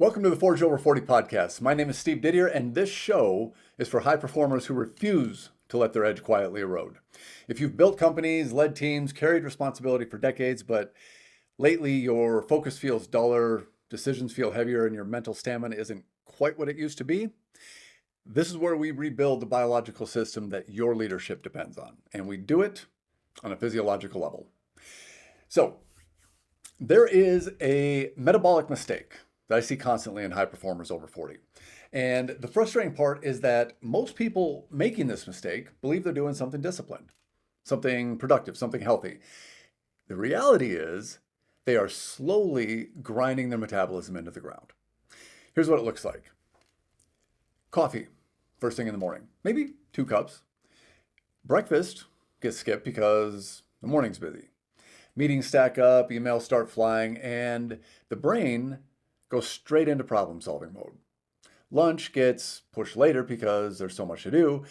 Welcome to the Forge Over 40 podcast. My name is Steve Didier, and this show is for high performers who refuse to let their edge quietly erode. If you've built companies, led teams, carried responsibility for decades, but lately your focus feels duller, decisions feel heavier, and your mental stamina isn't quite what it used to be, this is where we rebuild the biological system that your leadership depends on. And we do it on a physiological level. So, there is a metabolic mistake that I see constantly in high performers over 40. And the frustrating part is that most people making this mistake believe they're doing something disciplined, something productive, something healthy. The reality is they are slowly grinding their metabolism into the ground. Here's what it looks like. Coffee, first thing in the morning, maybe 2 cups. Breakfast gets skipped because the morning's busy. Meetings stack up, emails start flying, and the brain goes straight into problem-solving mode. Lunch gets pushed later because there's so much to do.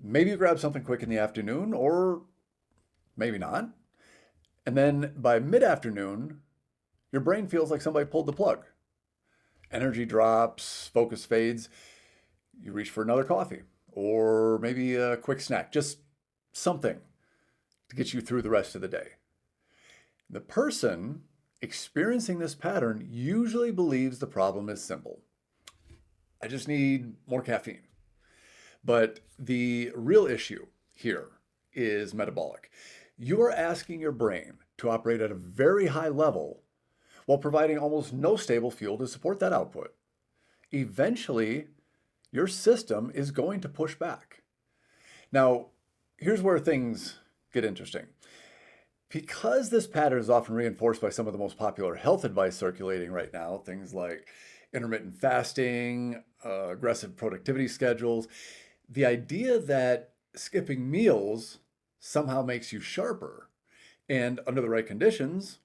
Maybe you grab something quick in the afternoon, or maybe not. And then by mid-afternoon, your brain feels like somebody pulled the plug. Energy drops, focus fades. You reach for another coffee, or maybe a quick snack, just something to get you through the rest of the day. The person experiencing this pattern usually believes the problem is simple. I just need more caffeine. But the real issue here is metabolic. You are asking your brain to operate at a very high level while providing almost no stable fuel to support that output. Eventually, your system is going to push back. Now, here's where things get interesting. Because this pattern is often reinforced by some of the most popular health advice circulating right now, things like intermittent fasting, aggressive productivity schedules, the idea that skipping meals somehow makes you sharper, and under the right conditions,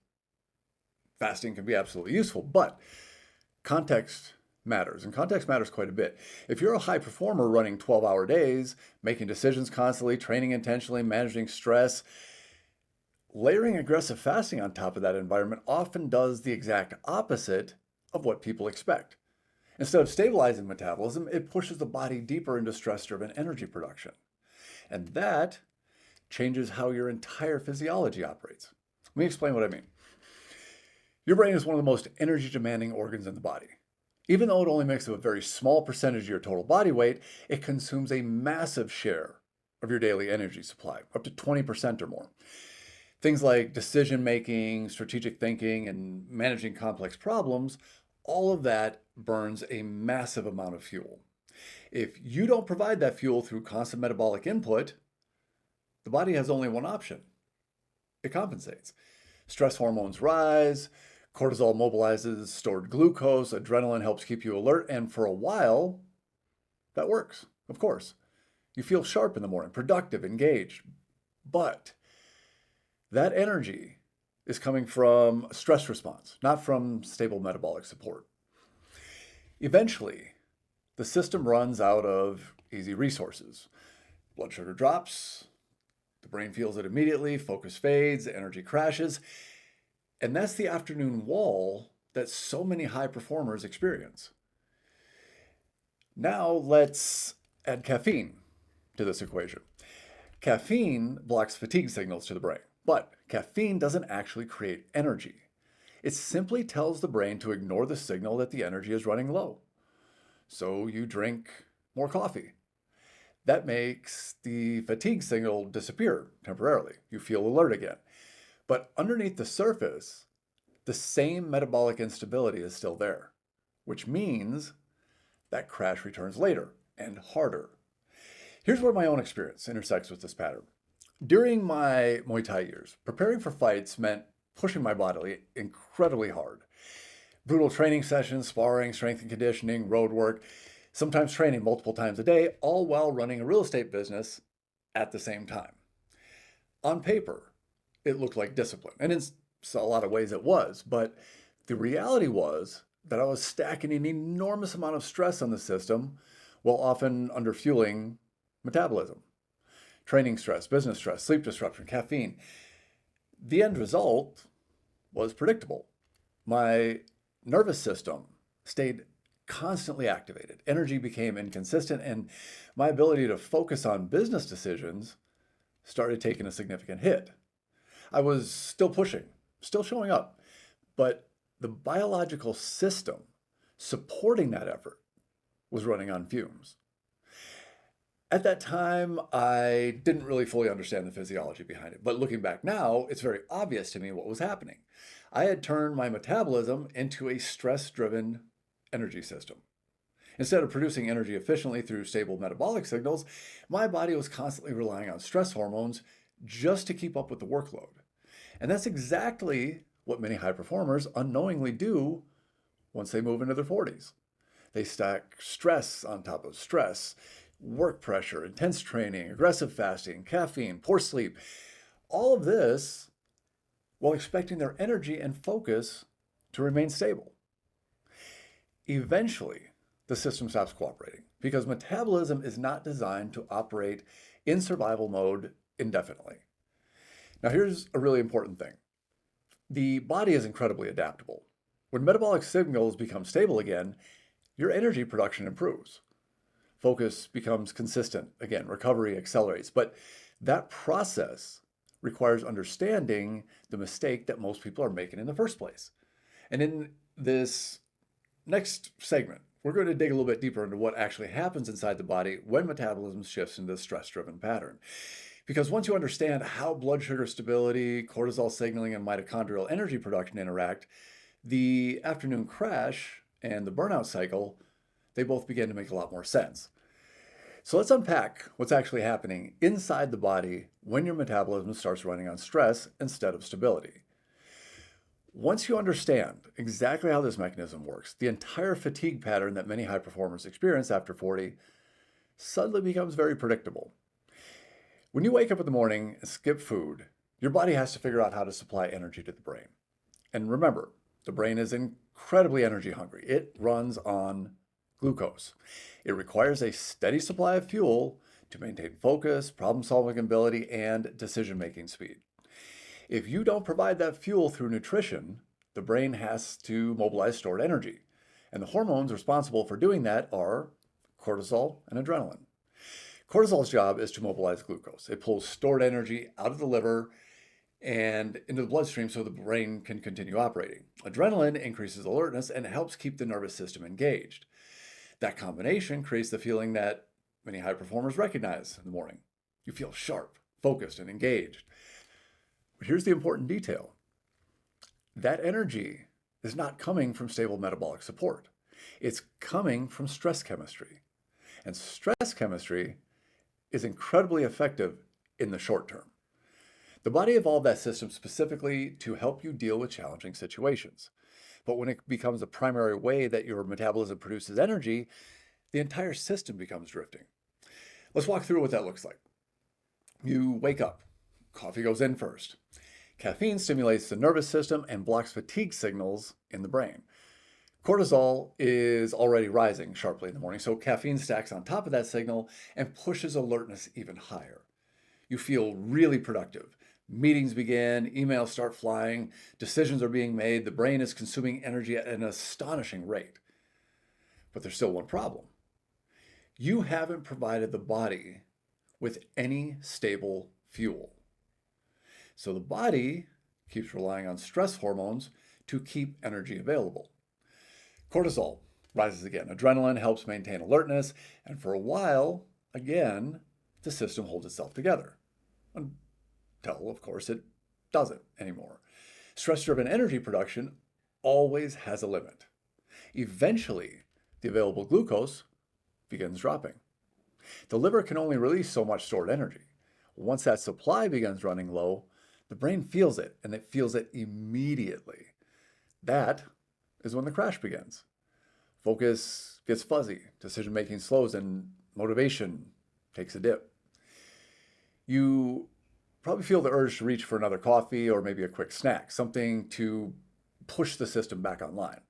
fasting can be absolutely useful, but context matters, and context matters quite a bit. If you're a high performer running 12-hour days, making decisions constantly, training intentionally, managing stress, layering aggressive fasting on top of that environment often does the exact opposite of what people expect. Instead of stabilizing metabolism, it pushes the body deeper into stress-driven energy production. And that changes how your entire physiology operates. Let me explain what I mean. Your brain is one of the most energy-demanding organs in the body. Even though it only makes up a very small percentage of your total body weight, it consumes a massive share of your daily energy supply, up to 20% or more. Things like decision-making, strategic thinking, and managing complex problems, all of that burns a massive amount of fuel. If you don't provide that fuel through constant metabolic input, the body has only one option. It compensates. Stress hormones rise, cortisol mobilizes stored glucose, adrenaline helps keep you alert, and for a while, that works, of course. You feel sharp in the morning, productive, engaged, but that energy is coming from stress response, not from stable metabolic support. Eventually, the system runs out of easy resources. Blood sugar drops, the brain feels it immediately, focus fades, energy crashes, and that's the afternoon wall that so many high performers experience. Now let's add caffeine to this equation. Caffeine blocks fatigue signals to the brain. But caffeine doesn't actually create energy. It simply tells the brain to ignore the signal that the energy is running low. So you drink more coffee. That makes the fatigue signal disappear temporarily. You feel alert again. But underneath the surface, the same metabolic instability is still there, which means that crash returns later and harder. Here's where my own experience intersects with this pattern. During my Muay Thai years, preparing for fights meant pushing my body incredibly hard. Brutal training sessions, sparring, strength and conditioning, road work, sometimes training multiple times a day, all while running a real estate business at the same time. On paper, it looked like discipline, and in a lot of ways it was, but the reality was that I was stacking an enormous amount of stress on the system while often underfueling metabolism. Training stress, business stress, sleep disruption, caffeine. The end result was predictable. My nervous system stayed constantly activated. Energy became inconsistent, and my ability to focus on business decisions started taking a significant hit. I was still pushing, still showing up, but the biological system supporting that effort was running on fumes. At that time, I didn't really fully understand the physiology behind it, but looking back now, it's very obvious to me what was happening. I had turned my metabolism into a stress-driven energy system. Instead of producing energy efficiently through stable metabolic signals, my body was constantly relying on stress hormones just to keep up with the workload. And that's exactly what many high performers unknowingly do once they move into their 40s. They stack stress on top of stress, work pressure, intense training, aggressive fasting, caffeine, poor sleep, all of this while expecting their energy and focus to remain stable. Eventually, the system stops cooperating because metabolism is not designed to operate in survival mode indefinitely. Now, here's a really important thing. The body is incredibly adaptable. When metabolic signals become stable again, your energy production improves. Focus becomes consistent. Again, recovery accelerates. But that process requires understanding the mistake that most people are making in the first place. And in this next segment, we're going to dig a little bit deeper into what actually happens inside the body when metabolism shifts into a stress-driven pattern. Because once you understand how blood sugar stability, cortisol signaling, and mitochondrial energy production interact, the afternoon crash and the burnout cycle, they both begin to make a lot more sense. So let's unpack what's actually happening inside the body when your metabolism starts running on stress instead of stability. Once you understand exactly how this mechanism works, the entire fatigue pattern that many high performers experience after 40 suddenly becomes very predictable. When you wake up in the morning and skip food, your body has to figure out how to supply energy to the brain. And remember, the brain is incredibly energy hungry. It runs on glucose. It requires a steady supply of fuel to maintain focus, problem-solving ability, and decision-making speed. If you don't provide that fuel through nutrition, the brain has to mobilize stored energy. And the hormones responsible for doing that are cortisol and adrenaline. Cortisol's job is to mobilize glucose. It pulls stored energy out of the liver and into the bloodstream so the brain can continue operating. Adrenaline increases alertness and helps keep the nervous system engaged. That combination creates the feeling that many high performers recognize in the morning. You feel sharp, focused, and engaged. But here's the important detail. That energy is not coming from stable metabolic support. It's coming from stress chemistry. And stress chemistry is incredibly effective in the short term. The body evolved that system specifically to help you deal with challenging situations. But when it becomes a primary way that your metabolism produces energy, the entire system becomes drifting. Let's walk through what that looks like. You wake up. Coffee goes in first. Caffeine stimulates the nervous system and blocks fatigue signals in the brain. Cortisol is already rising sharply in the morning, so caffeine stacks on top of that signal and pushes alertness even higher. You feel really productive. Meetings begin, emails start flying, decisions are being made, the brain is consuming energy at an astonishing rate. But there's still one problem. You haven't provided the body with any stable fuel. So the body keeps relying on stress hormones to keep energy available. Cortisol rises again. Adrenaline helps maintain alertness, and for a while, again, the system holds itself together. Until, of course, it doesn't anymore. Stress-driven energy production always has a limit. Eventually, the available glucose begins dropping. The liver can only release so much stored energy. Once that supply begins running low, the brain feels it, and it feels it immediately. That is when the crash begins. Focus gets fuzzy, decision-making slows, and motivation takes a dip. You probably feel the urge to reach for another coffee or maybe a quick snack, something to push the system back online.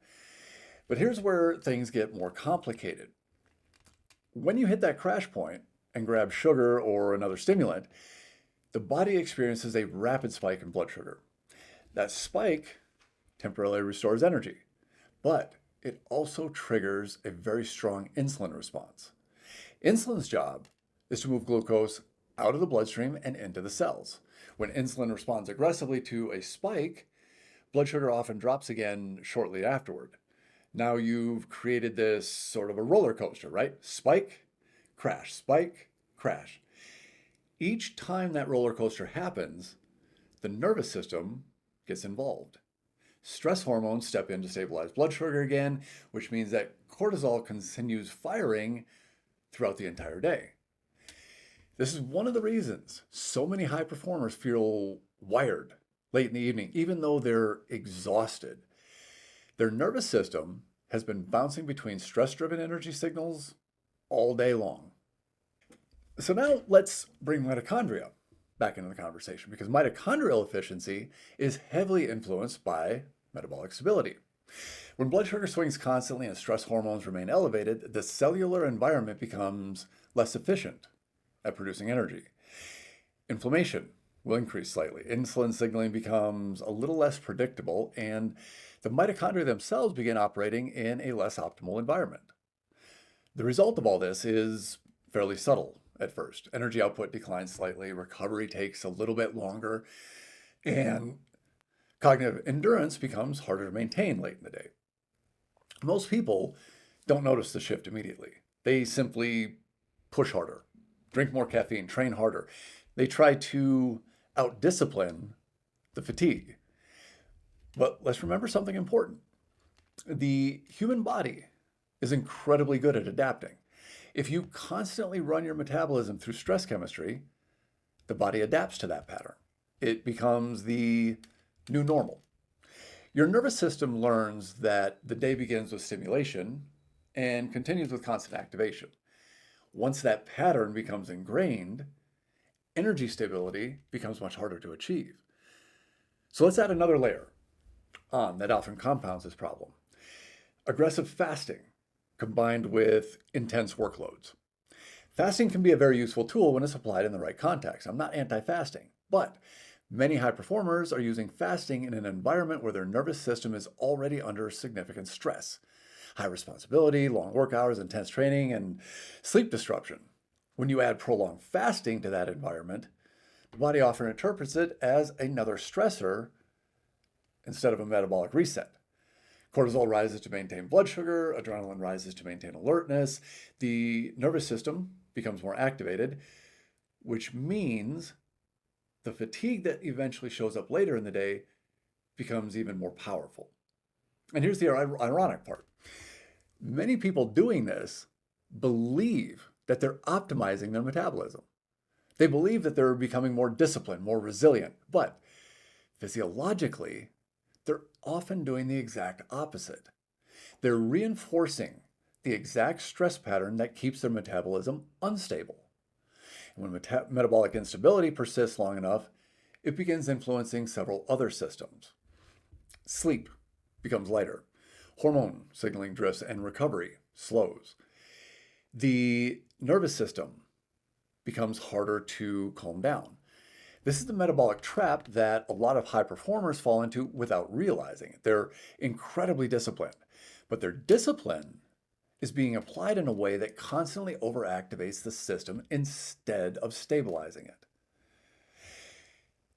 But here's where things get more complicated. When you hit that crash point and grab sugar or another stimulant, the body experiences a rapid spike in blood sugar. That spike temporarily restores energy, but it also triggers a very strong insulin response. Insulin's job is to move glucose out of the bloodstream and into the cells. When insulin responds aggressively to a spike, blood sugar often drops again shortly afterward. Now you've created this sort of a roller coaster, right? Spike, crash. Each time that roller coaster happens, the nervous system gets involved. Stress hormones step in to stabilize blood sugar again, which means that cortisol continues firing throughout the entire day. This is one of the reasons so many high performers feel wired late in the evening, even though they're exhausted. Their nervous system has been bouncing between stress-driven energy signals all day long. So now let's bring mitochondria back into the conversation, because mitochondrial efficiency is heavily influenced by metabolic stability. When blood sugar swings constantly and stress hormones remain elevated, the cellular environment becomes less efficient at producing energy. Inflammation will increase slightly. Insulin signaling becomes a little less predictable, and the mitochondria themselves begin operating in a less optimal environment. The result of all this is fairly subtle at first. Energy output declines slightly, recovery takes a little bit longer, and cognitive endurance becomes harder to maintain late in the day. Most people don't notice the shift immediately. They simply push harder, drink more caffeine, train harder. They try to out-discipline the fatigue. But let's remember something important. The human body is incredibly good at adapting. If you constantly run your metabolism through stress chemistry, the body adapts to that pattern. It becomes the new normal. Your nervous system learns that the day begins with stimulation and continues with constant activation. Once that pattern becomes ingrained, energy stability becomes much harder to achieve. So let's add another layer on that often compounds this problem. Aggressive fasting combined with intense workloads. Fasting can be a very useful tool when it's applied in the right context. I'm not anti-fasting, but many high performers are using fasting in an environment where their nervous system is already under significant stress. High responsibility, long work hours, intense training, and sleep disruption. When you add prolonged fasting to that environment, the body often interprets it as another stressor instead of a metabolic reset. Cortisol rises to maintain blood sugar, adrenaline rises to maintain alertness, the nervous system becomes more activated, which means the fatigue that eventually shows up later in the day becomes even more powerful. And here's the ironic part. Many people doing this believe that they're optimizing their metabolism. They believe that they're becoming more disciplined, more resilient, but physiologically, they're often doing the exact opposite. They're reinforcing the exact stress pattern that keeps their metabolism unstable. And when metabolic instability persists long enough, it begins influencing several other systems. Sleep becomes lighter. Hormone signaling drifts and recovery slows. The nervous system becomes harder to calm down. This is the metabolic trap that a lot of high performers fall into without realizing it. They're incredibly disciplined, but their discipline is being applied in a way that constantly overactivates the system instead of stabilizing it.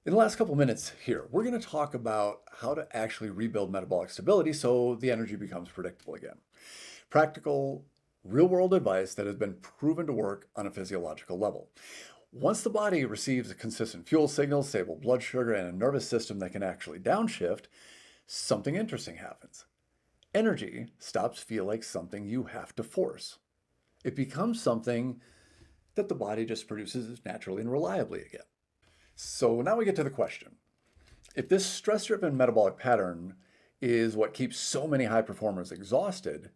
In the last couple minutes here, we're going to talk about how to actually rebuild metabolic stability so the energy becomes predictable again. Practical, real-world advice that has been proven to work on a physiological level. Once the body receives a consistent fuel signal, stable blood sugar, and a nervous system that can actually downshift, something interesting happens. Energy stops feeling like something you have to force. It becomes something that the body just produces naturally and reliably again. So now we get to the question. If this stress-driven metabolic pattern is what keeps so many high performers exhausted,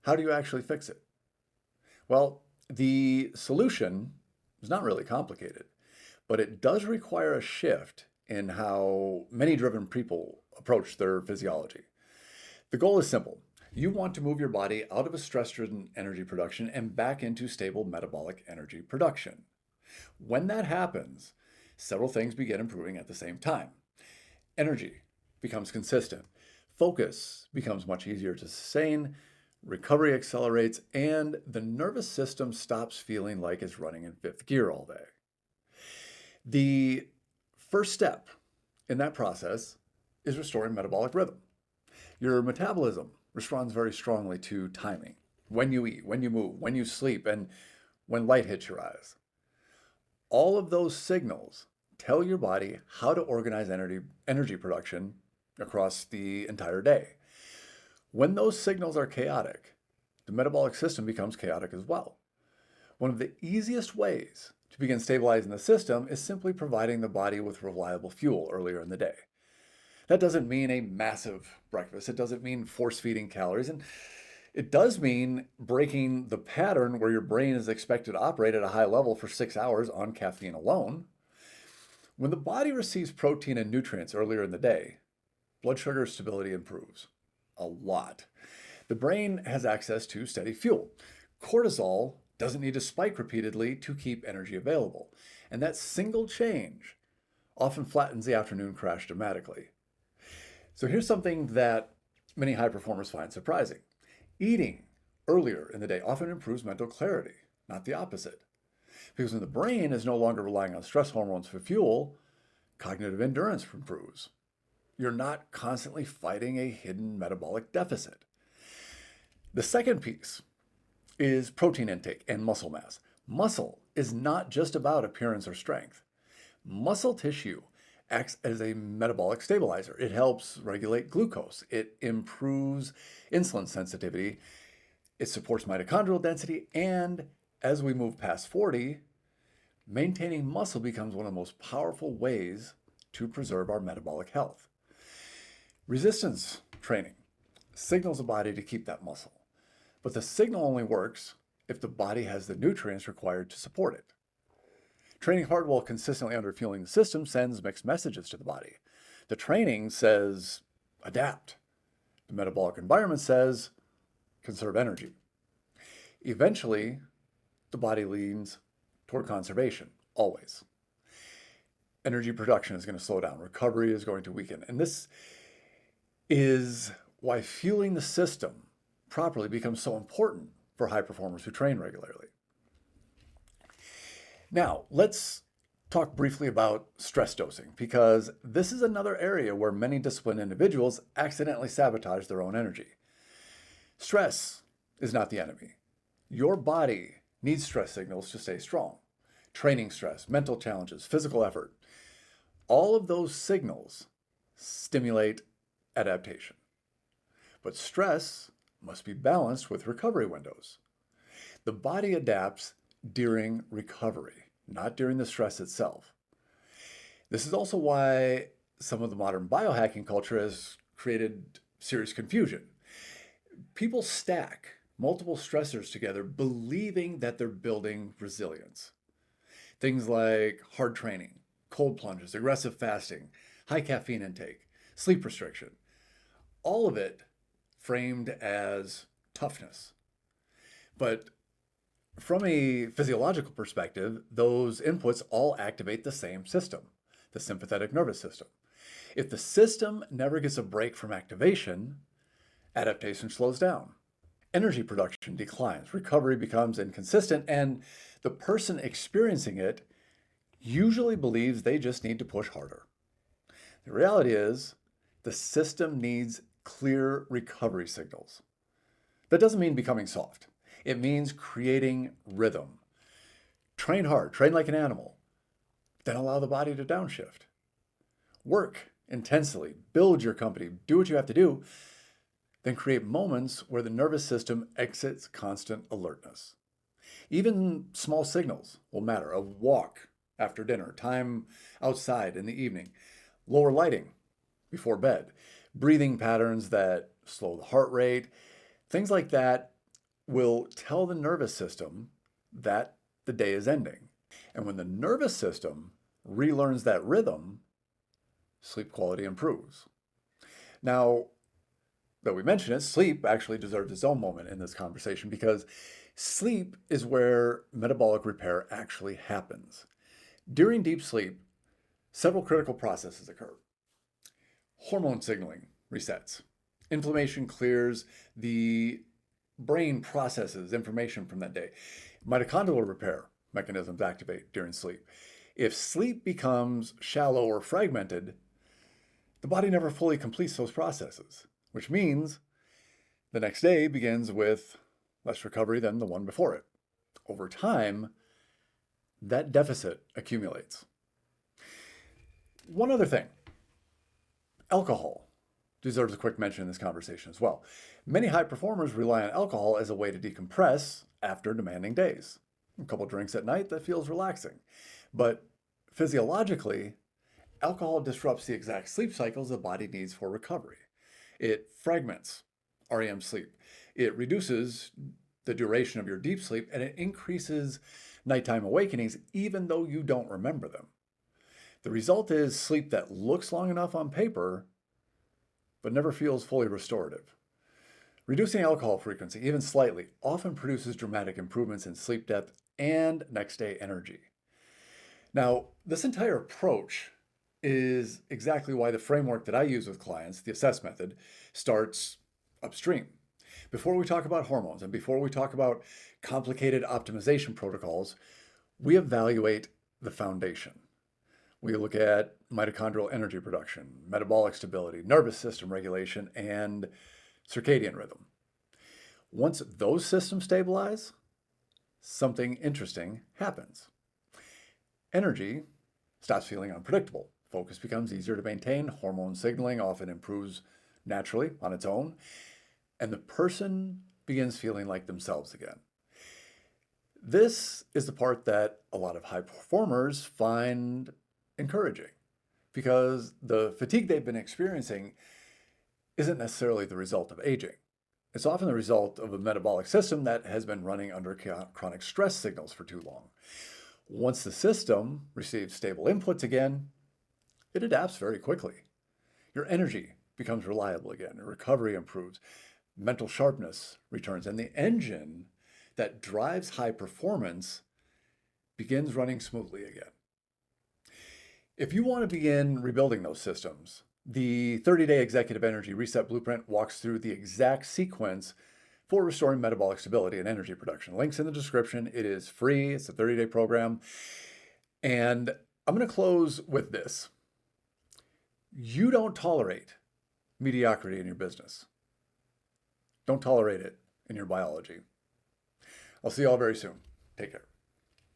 how do you actually fix it? Well, the solution is not really complicated, but it does require a shift in how many driven people approach their physiology. The goal is simple. You want to move your body out of a stress-driven energy production and back into stable metabolic energy production. When that happens, several things begin improving at the same time. Energy becomes consistent. focus becomes much easier to sustain, recovery accelerates, and the nervous system stops feeling like it's running in fifth gear all day. The first step in that process is restoring metabolic rhythm. Your metabolism responds very strongly to timing: when you eat, when you move, when you sleep, and when light hits your eyes. All of those signals tell your body how to organize energy production across the entire day. When those signals are chaotic, the metabolic system becomes chaotic as well. One of the easiest ways to begin stabilizing the system is simply providing the body with reliable fuel earlier in the day. That doesn't mean a massive breakfast. It doesn't mean force-feeding calories. And it does mean breaking the pattern where your brain is expected to operate at a high level for 6 hours on caffeine alone. When the body receives protein and nutrients earlier in the day, blood sugar stability improves a lot. The brain has access to steady fuel. Cortisol doesn't need to spike repeatedly to keep energy available. And that single change often flattens the afternoon crash dramatically. So here's something that many high performers find surprising. Eating earlier in the day often improves mental clarity, not the opposite. Because when the brain is no longer relying on stress hormones for fuel, cognitive endurance improves. You're not constantly fighting a hidden metabolic deficit. The second piece is protein intake and muscle mass. Muscle is not just about appearance or strength. Muscle tissue acts as a metabolic stabilizer. It helps regulate glucose. It improves insulin sensitivity. It supports mitochondrial density. And as we move past 40, maintaining muscle becomes one of the most powerful ways to preserve our metabolic health. Resistance training signals the body to keep that muscle, but the signal only works if the body has the nutrients required to support it. Training hard while consistently underfueling the system sends mixed messages to the body. The training says, adapt. The metabolic environment says, conserve energy. Eventually, the body leans toward conservation, always. Energy production is going to slow down. Recovery is going to weaken. And this is why fueling the system properly becomes so important for high performers who train regularly. Now, let's talk briefly about stress dosing, because this is another area where many disciplined individuals accidentally sabotage their own energy. Stress is not the enemy. Your body needs stress signals to stay strong. Training stress, mental challenges, physical effort, all of those signals stimulate adaptation. But stress must be balanced with recovery windows. The body adapts during recovery, not during the stress itself. This is also why some of the modern biohacking culture has created serious confusion. People stack multiple stressors together, believing that they're building resilience. Things like hard training, cold plunges, aggressive fasting, high caffeine intake, sleep restriction, all of it framed as toughness. But from a physiological perspective, those inputs all activate the same system, the sympathetic nervous system. If the system never gets a break from activation, adaptation slows down. Energy production declines, recovery becomes inconsistent, and the person experiencing it usually believes they just need to push harder. The reality is, the system needs clear recovery signals. That doesn't mean becoming soft. It means creating rhythm. Train hard, train like an animal, then allow the body to downshift. Work intensely, build your company, do what you have to do, then create moments where the nervous system exits constant alertness. Even small signals will matter. A walk after dinner, time outside in the evening, lower lighting before bed, breathing patterns that slow the heart rate, things like that will tell the nervous system that the day is ending. And when the nervous system relearns that rhythm, sleep quality improves. Now, though we mention it, sleep actually deserves its own moment in this conversation, because sleep is where metabolic repair actually happens. During deep sleep, several critical processes occur. Hormone signaling resets. Inflammation clears, the brain processes information from that day. Mitochondrial repair mechanisms activate during sleep. If sleep becomes shallow or fragmented, the body never fully completes those processes, which means the next day begins with less recovery than the one before it. Over time, that deficit accumulates. One other thing, alcohol deserves a quick mention in this conversation as well. Many high performers rely on alcohol as a way to decompress after demanding days. A couple drinks at night, that feels relaxing. But physiologically, alcohol disrupts the exact sleep cycles the body needs for recovery. It fragments REM sleep. It reduces the duration of your deep sleep, and it increases nighttime awakenings even though you don't remember them. The result is sleep that looks long enough on paper, but never feels fully restorative. Reducing alcohol frequency, even slightly, often produces dramatic improvements in sleep depth and next day energy. Now, this entire approach is exactly why the framework that I use with clients, the assess method, starts upstream. Before we talk about hormones and before we talk about complicated optimization protocols, we evaluate the foundation. We look at mitochondrial energy production, metabolic stability, nervous system regulation, and circadian rhythm. Once those systems stabilize, something interesting happens. Energy stops feeling unpredictable. Focus becomes easier to maintain. Hormone signaling often improves naturally on its own. And the person begins feeling like themselves again. This is the part that a lot of high performers find encouraging because the fatigue they've been experiencing isn't necessarily the result of aging. It's often the result of a metabolic system that has been running under chronic stress signals for too long. Once the system receives stable inputs again, it adapts very quickly. Your energy becomes reliable again, your recovery improves, mental sharpness returns, and the engine that drives high performance begins running smoothly again. If you want to begin rebuilding those systems, the 30-day Executive Energy Reset Blueprint walks through the exact sequence for restoring metabolic stability and energy production. Links in the description. It is free. It's a 30-day program. And I'm going to close with this. You don't tolerate mediocrity in your business. Don't tolerate it in your biology. I'll see you all very soon. Take care.